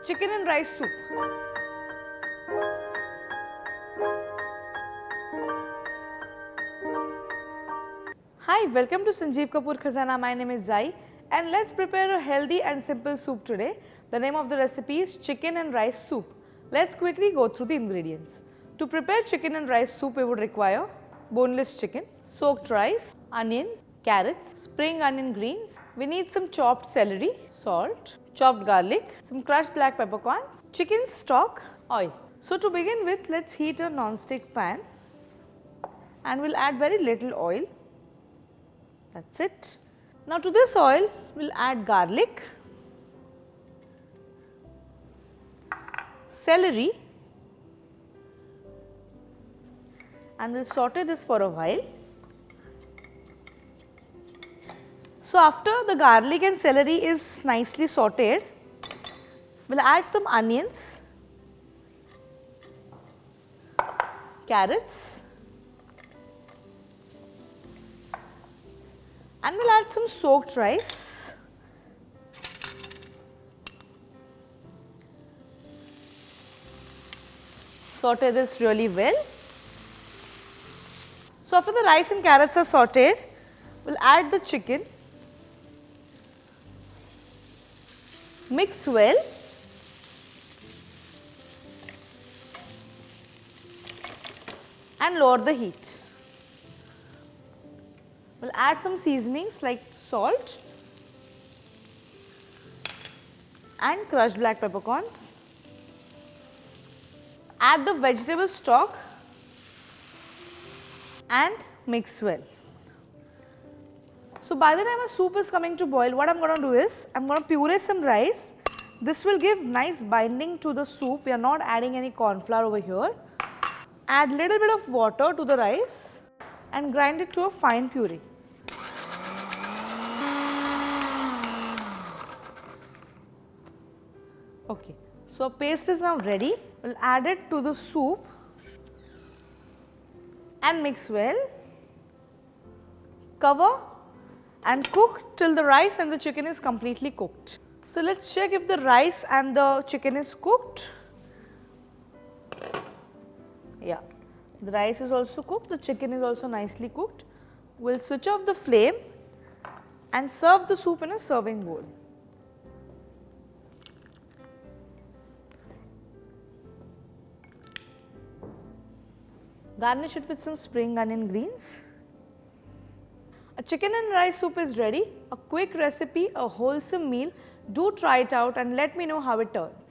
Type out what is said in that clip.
chicken and rice soup. Hi, welcome to Sanjeev Kapoor Khazana. My name is Zai and let's prepare a healthy and simple soup today. The name of the recipe is chicken and rice soup. Let's quickly go through the ingredients. To prepare chicken and rice soup, we would require boneless chicken, soaked rice, onions, carrots, spring onion greens. We need some chopped celery, salt, chopped garlic, some crushed black peppercorns, chicken stock, oil. So to begin with, let's heat a non-stick pan and we'll add very little oil. That's it. Now to this oil, we'll add garlic, celery, and we'll saute this for a while. So after the garlic and celery is nicely sauteed, we'll add some onions, carrots, and we'll add some soaked rice. Saute this really well. So after the rice and carrots are sauteed, we'll add the chicken, mix well, and lower the heat. We'll add some seasonings like salt and crushed black peppercorns. Add the vegetable stock and mix well. So by the time a soup is coming to boil, what I'm going to do is, I'm going to puree some rice. This will give nice binding to the soup. We are not adding any corn flour over here. Add little bit of water to the rice and grind it to a fine puree. Okay, so paste is now ready. We'll add it to the soup and mix well. Cover and cook till the rice and the chicken is completely cooked. So let's check if the rice and the chicken is cooked. Yeah, the rice is also cooked, the chicken is also nicely cooked. We'll switch off the flame and serve the soup in a serving bowl. Garnish it with some spring onion greens. A chicken and rice soup is ready. A quick recipe, a wholesome meal. Do try it out and let me know how it turns.